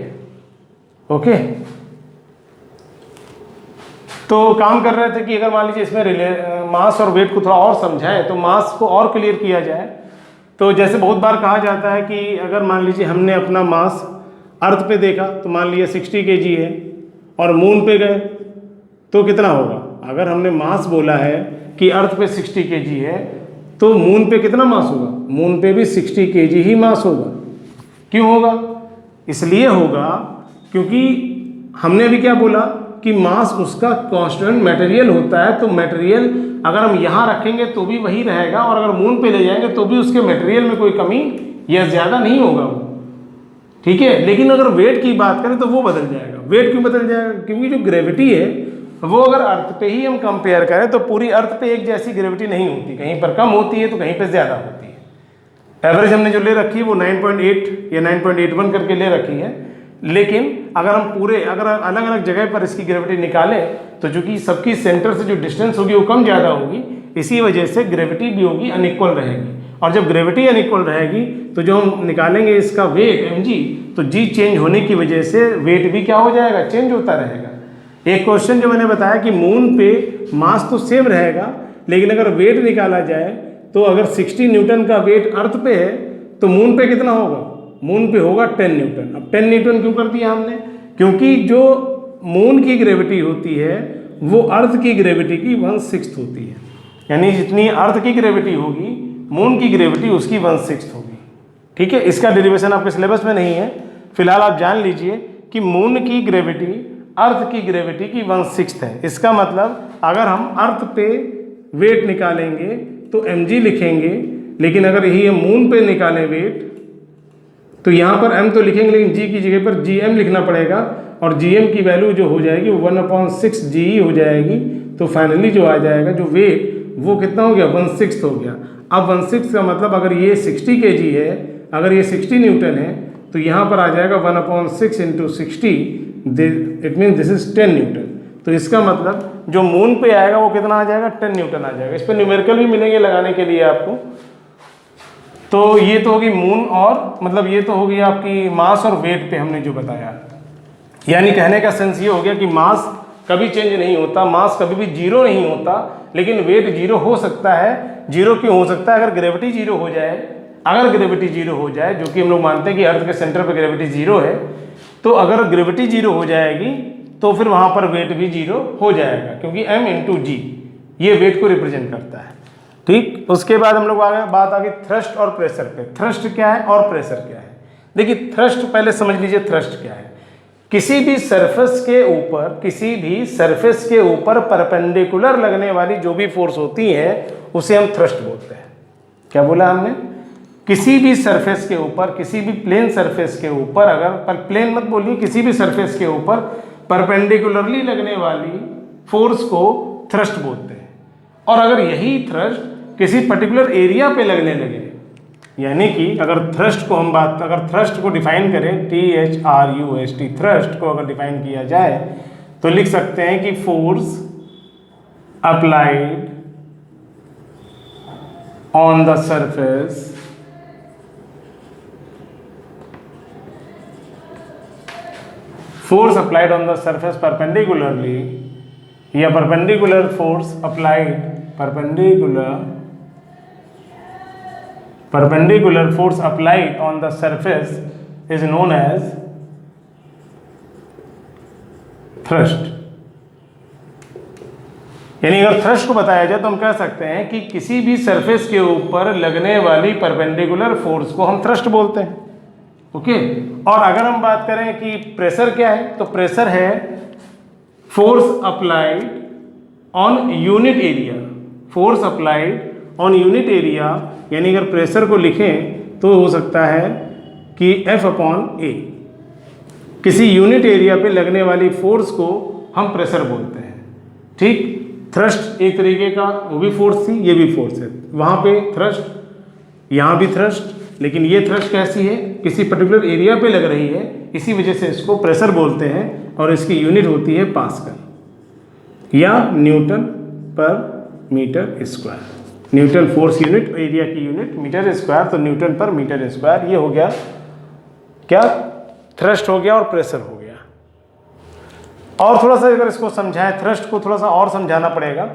[SPEAKER 1] ओके। तो काम कर रहे थे कि अगर मान लीजिए इसमें मास और वेट को थोड़ा और समझाएं तो मास को और क्लियर किया जाए। तो जैसे बहुत बार कहा जाता है कि अगर मान लीजिए हमने अपना मास अर्थ पे देखा तो मान लिया 60 kg है, और मून पे गए तो कितना होगा। अगर हमने मास बोला है कि अर्थ पे 60 kg है तो मून पे कितना मास होगा, मून पे भी 60 kg ही मास होगा। क्यों होगा, इसलिए होगा क्योंकि हमने अभी क्या बोला कि मास उसका कांस्टेंट मटेरियल होता है। तो मटेरियल अगर हम यहाँ रखेंगे तो भी वही रहेगा, और अगर मून पे ले जाएंगे तो भी उसके मटेरियल में कोई कमी या ज़्यादा नहीं होगा वो। ठीक है, लेकिन अगर वेट की बात करें तो वो बदल जाएगा। वेट क्यों बदल जाएगा, क्योंकि जो ग्रेविटी है वो अगर अर्थ पे ही हम कंपेयर करें तो पूरी अर्थ पे एक जैसी ग्रेविटी नहीं होती, कहीं पर कम होती है तो कहीं पर ज़्यादा होती है। एवरेज हमने जो ले रखी है वो 9.8 या 9.81 करके ले रखी है। लेकिन अगर हम पूरे अगर अलग अलग जगह पर इसकी ग्रेविटी निकालें तो चूंकि सबकी सेंटर से जो डिस्टेंस होगी वो कम ज़्यादा होगी, इसी वजह से ग्रेविटी भी होगी अनइक्वल रहेगी। और जब ग्रेविटी अनइक्वल रहेगी तो जो हम निकालेंगे इसका वेट mg, तो g चेंज होने की वजह से वेट भी क्या हो जाएगा, चेंज होता रहेगा। एक क्वेश्चन जो मैंने बताया कि मून पे मास तो सेम रहेगा, लेकिन अगर वेट निकाला जाए तो अगर 60 न्यूटन का वेट अर्थ पे है तो मून पे कितना होगा, मून पे होगा 10 न्यूटन। अब 10 न्यूटन क्यों कर दिया हमने, क्योंकि जो मून की ग्रेविटी होती है वो अर्थ की ग्रेविटी की 1/6 होती है। यानी जितनी अर्थ की ग्रेविटी होगी मून की ग्रेविटी उसकी 1/6 होगी। ठीक है, इसका डेरिवेशन आपके सिलेबस में नहीं है, फिलहाल आप जान लीजिए कि मून की ग्रेविटी अर्थ की ग्रेविटी की 1/6 है। इसका मतलब अगर हम अर्थ पे वेट निकालेंगे तो mg लिखेंगे, लेकिन अगर यही हम मून पे निकालें वेट तो यहाँ पर m तो लिखेंगे लेकिन g की जगह पर gm लिखना पड़ेगा, और gm की वैल्यू जो हो जाएगी वो 1/6 g हो जाएगी। तो फाइनली जो आ जाएगा जो वेट वो कितना हो गया, 1/6 हो गया। अब 1/6 का मतलब अगर ये 60 kg है, अगर ये 60 न्यूटन है तो यहाँ पर आ जाएगा 1/6 into 60, it mean this is 10 Newton. तो इसका मतलब जो मून पे आएगा वो कितना आ जाएगा, 10 न्यूटन आ जाएगा। इस पर न्यूमेरिकल भी मिलेंगे लगाने के लिए आपको। तो ये तो होगी मून, और मतलब ये तो होगी आपकी मास और वेट पे हमने जो बताया। यानी कहने का सेंस ये हो गया कि मास कभी चेंज नहीं होता, मास कभी भी जीरो नहीं होता, लेकिन वेट जीरो हो सकता है। जीरो क्यों हो सकता है, अगर ग्रेविटी जीरो हो जाए, अगर ग्रेविटी जीरो हो जाए, जो कि हम लोग मानते हैं कि अर्थ के सेंटर पर ग्रेविटी जीरो है, तो अगर ग्रेविटी जीरो हो जाएगी तो फिर वहाँ पर वेट भी जीरो हो जाएगा, क्योंकि m इंटू जी ये वेट को रिप्रेजेंट करता है। ठीक, उसके बाद हम लोग आगे बात आ गई थ्रस्ट और प्रेशर पे। थ्रस्ट क्या है और प्रेशर क्या है। देखिए थ्रस्ट पहले समझ लीजिए थ्रस्ट क्या है। किसी भी सरफेस के ऊपर, किसी भी सरफेस के ऊपर परपेंडिकुलर लगने वाली जो भी फोर्स होती है उसे हम थ्रस्ट बोलते हैं। क्या बोला हमने, किसी भी सरफेस के ऊपर, किसी भी प्लेन सरफेस के ऊपर, अगर पर प्लेन मत बोलिए, किसी भी सरफेस के ऊपर परपेंडिकुलरली लगने वाली फोर्स को थ्रस्ट बोलते हैं। और अगर यही थ्रस्ट किसी पर्टिकुलर एरिया पे लगने लगे, यानी कि अगर थ्रस्ट को हम अगर थ्रस्ट को डिफाइन करें, THRUST, थ्रस्ट को अगर डिफाइन किया जाए तो लिख सकते हैं कि force applied on the surface force applied on the surface perpendicularly, या perpendicular force applied, perpendicular force applied on the surface is known as thrust। यानी अगर थ्रस्ट को बताया जाए तो हम कह सकते हैं कि किसी भी सरफेस के ऊपर लगने वाली परपेंडिकुलर फोर्स को हम थ्रस्ट बोलते हैं। ओके, और अगर हम बात करें कि प्रेशर क्या है, तो प्रेशर है force applied on unit area, force applied on unit area. यानी अगर प्रेशर को लिखें तो हो सकता है कि F/A, किसी यूनिट एरिया पे लगने वाली फोर्स को हम प्रेशर बोलते हैं। ठीक, थ्रस्ट एक तरीके का वो भी फोर्स थी, ये भी फोर्स है, वहाँ पे थ्रस्ट, यहाँ भी थ्रस्ट, लेकिन ये थ्रस्ट कैसी है, किसी पर्टिकुलर एरिया पे लग रही है, इसी वजह से इसको प्रेशर बोलते हैं, और इसकी यूनिट होती है पास्कल या न्यूटन पर metre square. Newton force unit, area की यूनिट मीटर स्क्वायर, तो न्यूटन पर मीटर स्क्वायर। ये हो गया क्या, थ्रस्ट हो गया और प्रेशर हो गया। और थोड़ा सा अगर इसको समझाएं, थ्रस्ट को थोड़ा सा और समझाना पड़ेगा।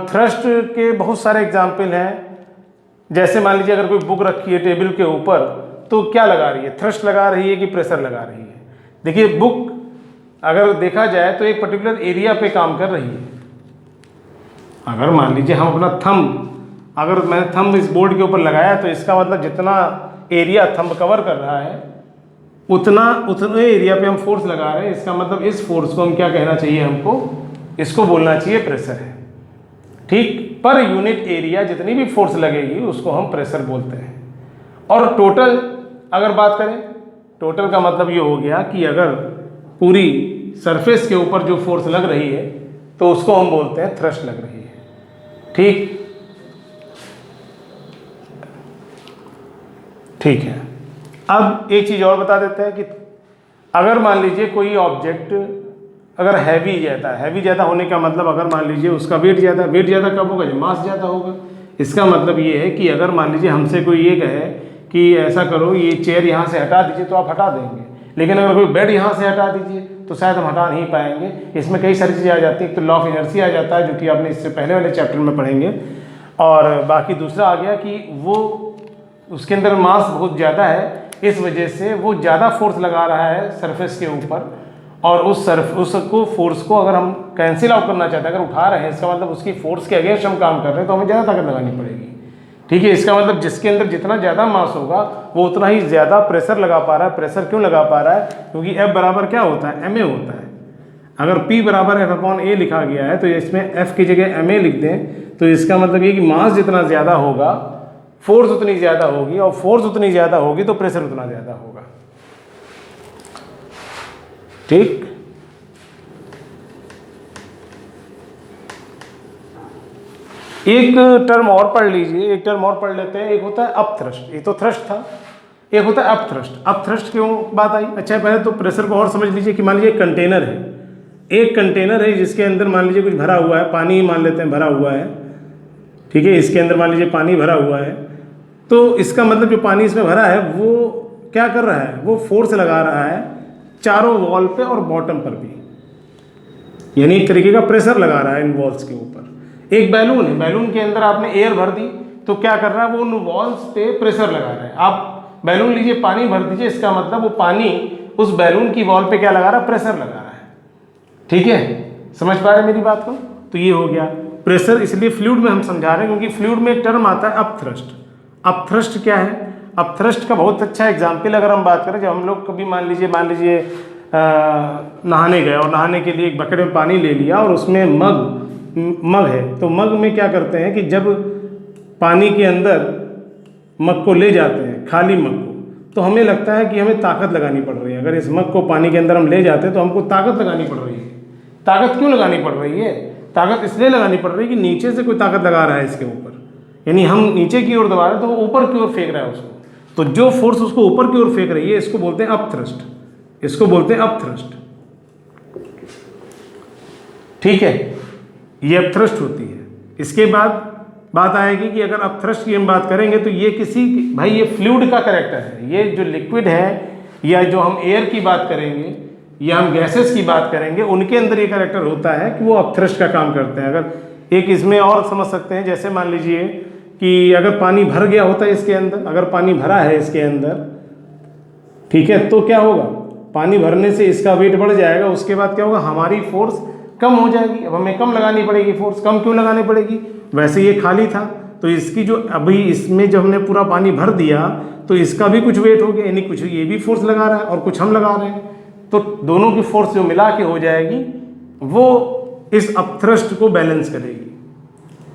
[SPEAKER 1] थ्रस्ट के बहुत सारे एग्जाम्पल हैं। जैसे मान लीजिए अगर कोई बुक रखी है टेबल के ऊपर, तो क्या लगा रही है, थ्रस्ट लगा रही है कि प्रेशर लगा रही है। देखिए बुक अगर देखा जाए तो एक पर्टिकुलर एरिया पे काम कर रही है। अगर मान लीजिए हम अपना थंब, अगर मैंने थंब इस बोर्ड के ऊपर लगाया तो इसका मतलब जितना एरिया थंब कवर कर रहा है उतने एरिया पे हम फोर्स लगा रहे हैं। इसका मतलब इस फोर्स को हम क्या कहना चाहिए, हमको इसको बोलना चाहिए प्रेशर है। ठीक, पर यूनिट एरिया जितनी भी फोर्स लगेगी उसको हम प्रेशर बोलते हैं। और टोटल अगर बात करें, टोटल का मतलब ये हो गया कि अगर पूरी सरफेस के ऊपर जो फोर्स लग रही है तो उसको हम बोलते हैं थ्रस्ट लग रही है। ठीक, ठीक है। अब एक चीज़ और बता देते हैं कि अगर मान लीजिए कोई ऑब्जेक्ट अगर हैवी ज़्यादा होने का मतलब, अगर मान लीजिए उसका वेट ज़्यादा कब होगा, जब मास ज़्यादा होगा। इसका मतलब ये है कि अगर मान लीजिए हमसे कोई ये कहे कि ऐसा करो, ये चेयर यहाँ से हटा दीजिए, तो आप हटा देंगे, लेकिन अगर कोई बेड यहाँ से हटा दीजिए तो शायद हम हटा नहीं पाएंगे। इसमें कई सारी चीज़ें आ जाती हैं। एक तो लॉ ऑफ इनर्सी आ जाता है, जो कि आपने इससे पहले वाले चैप्टर में पढ़ेंगे, और बाकी दूसरा आ गया कि वो उसके अंदर मास बहुत ज़्यादा है, इस वजह से वो ज़्यादा फोर्स लगा रहा है सरफेस के ऊपर, और उसको फोर्स को अगर हम कैंसिल आउट करना चाहते हैं, अगर उठा रहे हैं, इसका मतलब उसकी फोर्स के अगेंस्ट हम काम कर रहे हैं, तो हमें ज़्यादा ताकत लगानी पड़ेगी। ठीक है, इसका मतलब जिसके अंदर जितना ज़्यादा मास होगा वो उतना ही ज़्यादा प्रेशर लगा पा रहा है। प्रेशर क्यों लगा पा रहा है? क्योंकि F बराबर क्या होता है? ma होता है। अगर P बराबर F/A लिखा गया है तो इसमें F की जगह ma लिख दें, तो इसका मतलब ये कि मास जितना ज़्यादा होगा फोर्स उतनी ज़्यादा होगी, और फोर्स उतनी ज़्यादा होगी तो प्रेशर उतना ज़्यादा होगा। ठीक, एक टर्म और पढ़ लीजिए, एक टर्म और पढ़ लेते हैं। एक होता है अपथ्रस्ट, ये तो थ्रस्ट था, एक होता है अपथ्रस्ट। अपथ्रस्ट क्यों बात आई? अच्छा, पहले तो प्रेशर को और समझ लीजिए कि मान लीजिए कंटेनर है, एक कंटेनर है जिसके अंदर मान लीजिए कुछ भरा हुआ है, पानी मान लेते हैं भरा हुआ है। ठीक है, इसके अंदर मान लीजिए पानी भरा हुआ है, तो इसका मतलब जो पानी इसमें भरा है वो क्या कर रहा है? वो फोर्स लगा रहा है चारों वॉल पे और बॉटम पर भी, यानी एक तरीके का प्रेशर लगा रहा है इन वॉल्स के ऊपर। एक बैलून है, बैलून के अंदर आपने एयर भर दी तो क्या कर रहा है? वो उन वॉल्स पे प्रेशर लगा रहा है। आप बैलून लीजिए, पानी भर दीजिए, इसका मतलब वो पानी उस बैलून की वॉल पे क्या लगा रहा है? प्रेशर लगा रहा है। ठीक है, समझ पा रहे हैं मेरी बात को? तो ये हो गया प्रेशर। इसलिए फ्लूइड में हम समझा रहे हैं क्योंकि फ्लूइड में एक टर्म आता है अपथ्रस्ट। अपथ्रस्ट क्या है? अपथ्रस्ट का बहुत अच्छा एग्जाम्पल अगर हम बात करें, जब हम लोग कभी मान लीजिए नहाने गए और नहाने के लिए एक बकेट में पानी ले लिया और उसमें मग है, तो मग में क्या करते हैं कि जब पानी के अंदर मग को ले जाते हैं, खाली मग को, तो हमें लगता है कि हमें ताकत लगानी पड़ रही है। अगर इस मग को पानी के अंदर हम ले जाते हैं तो हमको ताकत लगानी पड़ रही है। ताकत क्यों लगानी पड़ रही है? ताकत इसलिए लगानी पड़ रही है कि नीचे से कोई ताकत लगा रहा है इसके ऊपर, यानी हम नीचे की ओर दबा रहे हैं तो वो ऊपर की ओर फेंक रहा है उसको। तो जो फोर्स उसको ऊपर की ओर फेंक रही है इसको बोलते हैं अपथ्रस्ट, इसको बोलते हैं अपथ्रस्ट। ठीक है, ये अपथ्रस्ट होती है। इसके बाद बात आएगी कि अगर अपथ्रस्ट की हम बात करेंगे तो ये भाई ये फ्लूइड का कैरेक्टर है। ये जो लिक्विड है या जो हम एयर की बात करेंगे या हम गैसेस की बात करेंगे, उनके अंदर ये कैरेक्टर होता है कि वो अपथ्रस्ट का काम करते हैं। अगर एक इसमें और समझ सकते हैं, जैसे मान लीजिए कि अगर पानी भर गया होता है इसके अंदर, अगर पानी भरा है इसके अंदर, ठीक है, तो क्या होगा? पानी भरने से इसका वेट बढ़ जाएगा, उसके बाद क्या होगा? हमारी फोर्स कम हो जाएगी। अब हमें कम लगानी पड़ेगी फोर्स। कम क्यों लगानी पड़ेगी? वैसे ये खाली था तो इसकी जो अभी इसमें जब हमने पूरा पानी भर दिया तो इसका भी कुछ वेट हो गया, यानी कुछ ये भी फोर्स लगा रहा है और कुछ हम लगा रहे हैं, तो दोनों की फोर्स जो मिला के हो जाएगी वो इस अपथ्रस्ट को बैलेंस करेगी।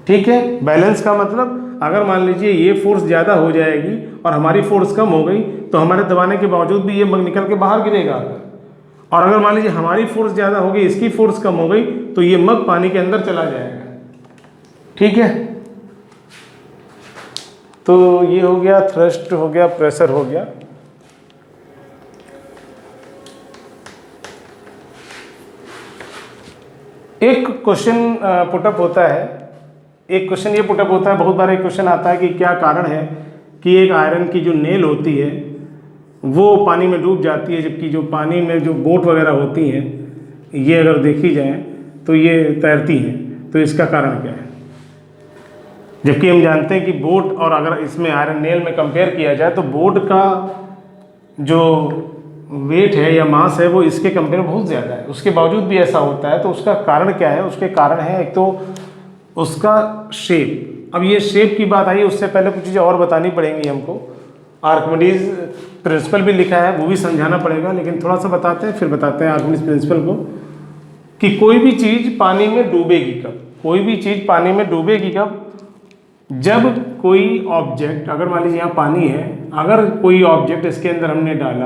[SPEAKER 1] ठीक है, बैलेंस का मतलब अगर मान लीजिए ये फोर्स ज़्यादा हो जाएगी और हमारी फोर्स कम हो गई तो हमारे दबाने के बावजूद भी ये मग निकल के बाहर गिरेगा। और अगर मान लीजिए हमारी फोर्स ज़्यादा हो गई, इसकी फोर्स कम हो गई, तो ये मग पानी के अंदर चला जाएगा। ठीक है, तो ये हो गया थ्रस्ट, हो गया प्रेशर, हो गया। एक क्वेश्चन पुटअप होता है, एक क्वेश्चन ये पुटअप होता है, बहुत बार एक क्वेश्चन आता है कि क्या कारण है कि एक आयरन की जो नेल होती है वो पानी में डूब जाती है, जबकि जो पानी में जो बोट वगैरह होती हैं ये अगर देखी जाए तो ये तैरती हैं, तो इसका कारण क्या है? जबकि हम जानते हैं कि बोट और अगर इसमें आयरन नेल में कंपेयर किया जाए तो बोट का जो वेट है या मास है वो इसके कंपेयर बहुत ज़्यादा है, उसके बावजूद भी ऐसा होता है। तो उसका कारण क्या है? उसके कारण है एक तो उसका शेप। अब ये शेप की बात आई, उससे पहले कुछ चीज़ें और बतानी पड़ेंगी हमको। आर्किमिडीज प्रिंसिपल भी लिखा है, वो भी समझाना पड़ेगा, लेकिन थोड़ा सा बताते हैं, फिर बताते हैं आर्किमिडीज प्रिंसिपल को कि कोई भी चीज़ पानी में डूबेगी कब? कोई भी चीज़ पानी में डूबेगी कब? जब कोई ऑब्जेक्ट, अगर मान लीजिए यहाँ पानी है, अगर कोई ऑब्जेक्ट इसके अंदर हमने डाला,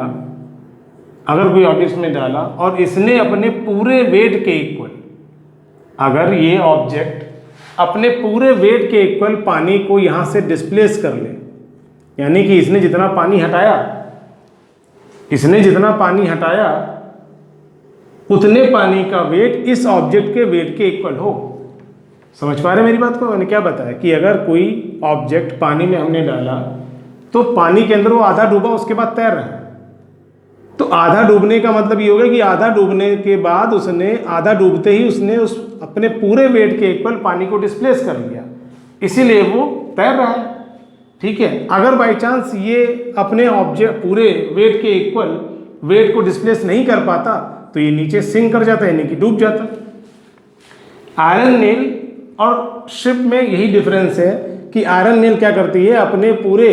[SPEAKER 1] अगर कोई ऑब्जेक्ट इसमें डाला और इसने अपने पूरे वेट के इक्वल, अगर ये ऑब्जेक्ट अपने पूरे वेट के इक्वल पानी को यहाँ से डिस्प्लेस कर ले, यानी कि इसने जितना पानी हटाया, इसने जितना पानी हटाया उतने पानी का वेट इस ऑब्जेक्ट के वेट के इक्वल हो। समझ पा रहे मेरी बात को? मैंने क्या बताया कि अगर कोई ऑब्जेक्ट पानी में हमने डाला तो पानी के अंदर वो आधा डूबा, उसके बाद तैर रहा है, तो आधा डूबने का मतलब ये होगा कि आधा डूबने के बाद उसने, आधा डूबते ही उसने उस अपने पूरे वेट के इक्वल पानी को डिस्प्लेस कर लिया, इसीलिए वो तैर रहा है। ठीक है, अगर बाई चांस ये अपने ऑब्जेक्ट पूरे वेट के इक्वल वेट को डिस्प्लेस नहीं कर पाता तो ये नीचे सिंक कर जाता है, यानी कि डूब जाता। आयरन नेल और शिप में यही डिफरेंस है कि आयरन नेल क्या करती है, अपने पूरे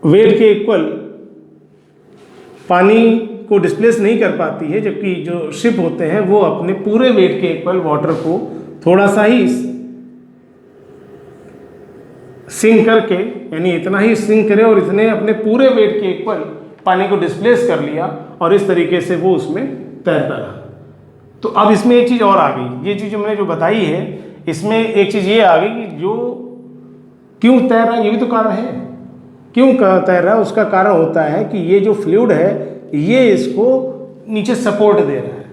[SPEAKER 1] वेट के इक्वल पानी को डिस्प्लेस नहीं कर पाती है, जबकि जो शिप होते हैं वो अपने पूरे वेट के इक्वल वाटर को थोड़ा सा ही सिंक करके, यानी इतना ही सिंक करे और इतने अपने पूरे वेट के इक्वल पानी को डिस्प्लेस कर लिया और इस तरीके से वो उसमें तैरता रहा। तो अब इसमें एक चीज़ और आ गई, ये चीज़ मैंने जो बताई है इसमें एक चीज़ ये आ गई कि जो क्यों तैर रहा है ये भी तो कारण है। क्यों तैर रहा है उसका कारण होता है कि ये जो फ्लूइड है ये इसको नीचे सपोर्ट दे रहा है।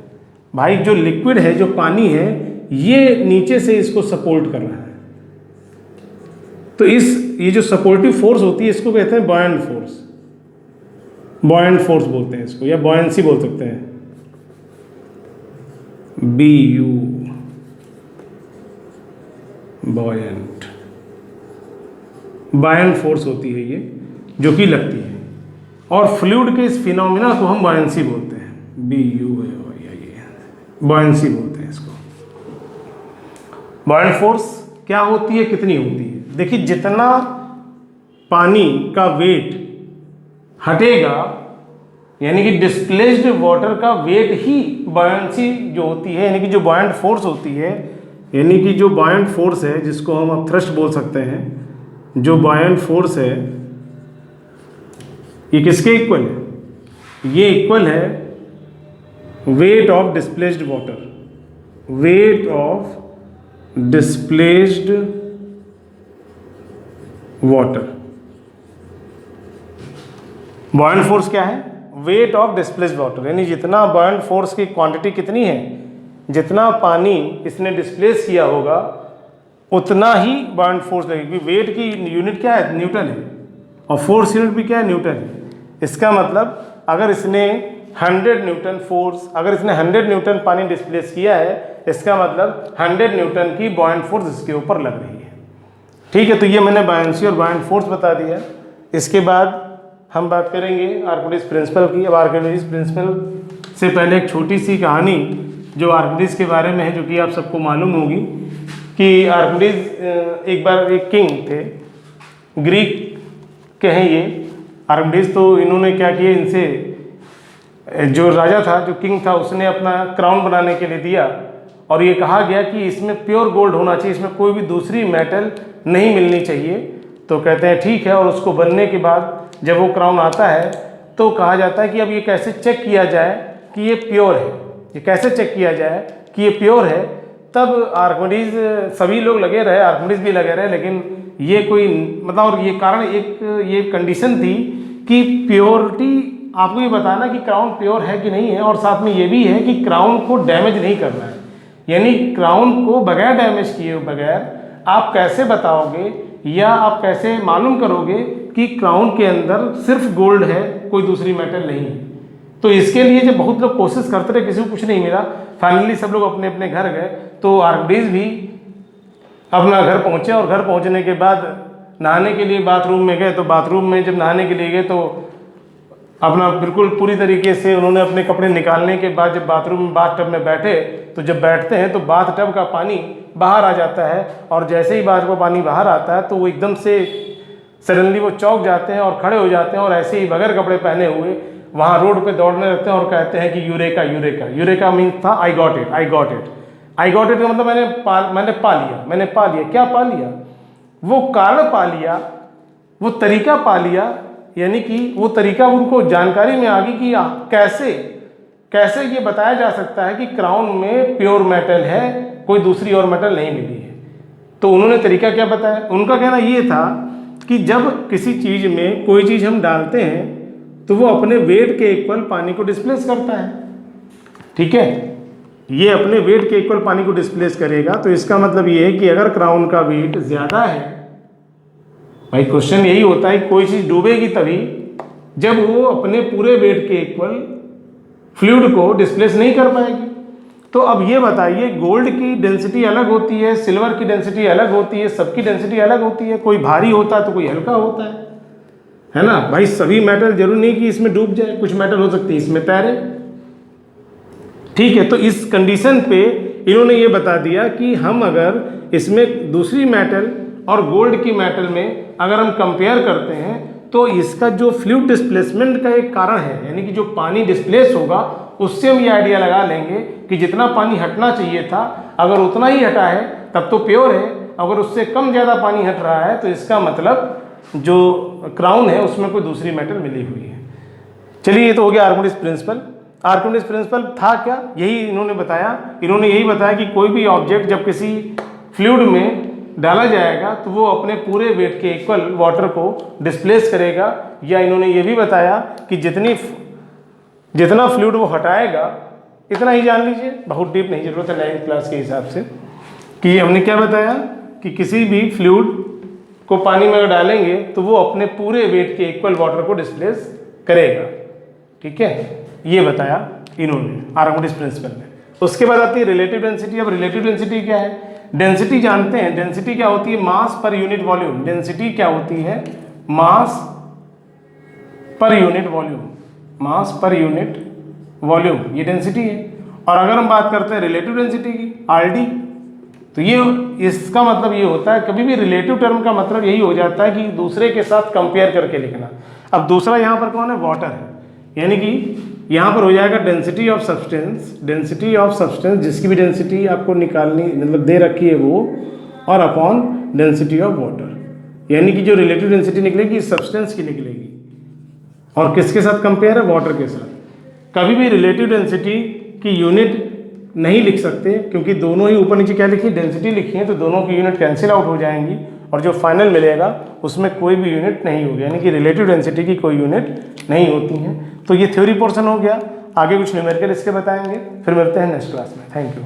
[SPEAKER 1] भाई जो लिक्विड है, जो पानी है, ये नीचे से इसको सपोर्ट कर रहा है। तो ये जो सपोर्टिव फोर्स होती है इसको कहते हैं बॉयंट फोर्स। बॉयंट फोर्स बोलते हैं इसको, या बॉयंसी बोल सकते हैं, BU, बॉयंट। बॉयंट फोर्स होती है ये, जो कि लगती है, और फ्लूइड के इस फिनोमिना को हम बॉयंसी बोलते हैं। BU है ये, बॉयंसी बोलते हैं इसको। बॉयंट फोर्स क्या होती है, कितनी होती है? देखिए, जितना पानी का वेट हटेगा, यानी कि डिस्प्लेस्ड वाटर का वेट ही बॉयंसी जो होती है, यानी कि जो बॉयंट फोर्स होती है, यानी कि जो बॉयंट फोर्स है जिसको हम अब थ्रस्ट बोल सकते हैं, जो बॉयंट फोर्स है ये किसके इक्वल है? ये इक्वल है weight of displaced water, weight of displaced water. Buoyant force क्या है? वेट ऑफ डिस्प्लेस्ड वाटर, यानी जितना बॉयंट फोर्स की क्वांटिटी कितनी है, जितना पानी इसने डिस्प्लेस किया होगा उतना ही बॉयंट फोर्स लगेगी। वेट की यूनिट क्या है? न्यूटन है, और फोर्स यूनिट भी क्या है? न्यूटन है। इसका मतलब अगर इसने 100 न्यूटन फोर्स, अगर इसने 100 न्यूटन पानी डिस्प्लेस किया है, इसका मतलब 100 न्यूटन की बॉयंट फोर्स इसके ऊपर लग रही है। ठीक है, तो ये मैंने बॉयंसी और बॉयंट फोर्स बता दिया। इसके बाद हम बात करेंगे आर्किमिडीज प्रिंसिपल की। अब आर्किमिडीज प्रिंसिपल से पहले एक छोटी सी कहानी जो आर्किमिडीज के बारे में है, जो कि आप सबको मालूम होगी कि आर्किमिडीज एक बार एक किंग थे, ग्रीक के हैं ये आर्किमिडीज। तो इन्होंने क्या किया, इनसे जो राजा था, जो किंग था, उसने अपना क्राउन बनाने के लिए दिया और ये कहा गया कि इसमें प्योर गोल्ड होना चाहिए, इसमें कोई भी दूसरी मेटल नहीं मिलनी चाहिए। तो कहते हैं ठीक है, और उसको बनने के बाद जब वो क्राउन आता है तो कहा जाता है कि अब ये कैसे चेक किया जाए कि ये प्योर है, ये कैसे चेक किया जाए कि ये प्योर है। तब आर्किमिडीज, सभी लोग लगे रहे, आर्किमिडीज भी लगे रहे, लेकिन ये कोई मतलब, और ये कारण एक ये कंडीशन थी कि प्योरिटी, आपको ये बताना कि क्राउन प्योर है कि नहीं है, और साथ में ये भी है कि क्राउन को डैमेज नहीं करना है। यानी क्राउन को बगैर डैमेज किए बगैर आप कैसे बताओगे या आप कैसे मालूम करोगे कि क्राउन के अंदर सिर्फ गोल्ड है, कोई दूसरी मेटल नहीं है। तो इसके लिए जब बहुत लोग कोशिश करते रहे, किसी को कुछ नहीं मिला, फाइनली सब लोग अपने अपने घर गए। तो आर्किमिडीज भी अपना घर पहुंचे, और घर पहुंचने के बाद नहाने के लिए बाथरूम में गए। तो बाथरूम में जब नहाने के लिए गए तो अपना बिल्कुल पूरी तरीके से उन्होंने अपने कपड़े निकालने के बाद जब बाथरूम में बाथ टब में बैठे, तो जब बैठते हैं तो बाथ टब का पानी बाहर आ जाता है, और जैसे ही बाथ का पानी बाहर आता है तो वो एकदम से सडनली वो चौंक जाते हैं और खड़े हो जाते हैं, और ऐसे ही बगैर कपड़े पहने हुए वहाँ रोड पे दौड़ने लगते हैं और कहते हैं कि यूरेका यूरेका। यूरेका मीन्स था I got it, I got it. I got it का मतलब मैंने पा लिया। क्या पा लिया? वो कारण पा लिया, वो तरीका पा लिया, यानी कि वो तरीका उनको जानकारी में आ गई कि कैसे ये बताया जा सकता है कि क्राउन में प्योर मेटल है, कोई दूसरी और मेटल नहीं मिली है। तो उन्होंने तरीका क्या बताया? उनका कहना ये था कि जब किसी चीज़ में कोई चीज़ हम डालते हैं तो वो अपने वेट के इक्वल पानी को डिस्प्लेस करता है। ठीक है, ये अपने वेट के इक्वल पानी को डिस्प्लेस करेगा। तो इसका मतलब ये है कि अगर क्राउन का वेट ज़्यादा है, भाई क्वेश्चन यही होता है कोई चीज़ डूबेगी तभी जब वो अपने पूरे वेट के इक्वल फ्लूइड को डिस्प्लेस नहीं कर पाएगी। तो अब ये बताइए, गोल्ड की डेंसिटी अलग होती है, सिल्वर की डेंसिटी अलग होती है, सबकी डेंसिटी अलग होती है, कोई भारी होता है तो कोई हल्का होता है ना भाई। सभी मेटल जरूरी नहीं कि इसमें डूब जाए, कुछ मेटल हो सकती है इसमें तैरे, ठीक है, तो इस कंडीशन पे इन्होंने ये बता दिया कि हम अगर इसमें दूसरी मेटल और गोल्ड की मेटल में अगर हम कंपेयर करते हैं तो इसका जो फ्लूइड डिस्प्लेसमेंट का एक कारण है, यानी कि जो पानी डिस्प्लेस होगा उससे हम ये आइडिया लगा लेंगे कि जितना पानी हटना चाहिए था अगर उतना ही हटा है तब तो प्योर है, अगर उससे कम ज़्यादा पानी हट रहा है तो इसका मतलब जो क्राउन है उसमें कोई दूसरी मेटल मिली हुई है। चलिए, ये तो हो गया आर्किमिडीज प्रिंसिपल। आर्किमिडीज प्रिंसिपल था क्या, यही इन्होंने बताया। इन्होंने यही बताया कि कोई भी ऑब्जेक्ट जब किसी फ्लूइड में डाला जाएगा तो वो अपने पूरे वेट के इक्वल वाटर को डिस्प्लेस करेगा, या इन्होंने ये भी बताया कि जितना फ्लूइड वो हटाएगा इतना ही जान लीजिए, बहुत डीप नहीं जरूरत है 9th क्लास के हिसाब से, कि हमने क्या बताया कि किसी भी फ्लूइड को पानी में अगर डालेंगे तो वो अपने पूरे वेट के इक्वल वाटर को डिस्प्लेस करेगा। ठीक है, ये बताया इन्होंने आर्किमिडीज प्रिंसिपल में। उसके बाद आती है रिलेटिव डेंसिटी। अब रिलेटिव डेंसिटी क्या है? डेंसिटी जानते हैं, डेंसिटी क्या होती है? मास पर यूनिट वॉल्यूम। डेंसिटी क्या होती है? मास पर यूनिट वॉल्यूम, मास पर यूनिट वॉल्यूम, ये डेंसिटी है। और अगर हम बात करते हैं रिलेटिव डेंसिटी की, आरडी, तो ये इसका मतलब ये होता है, कभी भी रिलेटिव टर्म का मतलब यही हो जाता है कि दूसरे के साथ कंपेयर करके लिखना। अब दूसरा यहाँ पर कौन है? वाटर है, यानी कि यहाँ पर हो जाएगा density of substance, density of substance जिसकी भी डेंसिटी आपको निकालनी मतलब दे रखी है वो, और अपॉन डेंसिटी ऑफ वाटर, यानी कि जो रिलेटिव डेंसिटी निकलेगी सब्सटेंस की निकलेगी, और किसके साथ कंपेयर है? वाटर के साथ। कभी भी रिलेटिव डेंसिटी की यूनिट नहीं लिख सकते क्योंकि दोनों ही ऊपर नीचे क्या लिखी है? डेंसिटी लिखी है, तो दोनों की यूनिट कैंसिल आउट हो जाएंगी और जो फाइनल मिलेगा उसमें कोई भी यूनिट नहीं होगी, यानी कि रिलेटिव डेंसिटी की कोई यूनिट नहीं होती है। तो ये थ्योरी पोर्शन हो गया, आगे कुछ न्यूमेरिकल इसके बताएंगे, फिर मिलते हैं नेक्स्ट क्लास में। Thank you.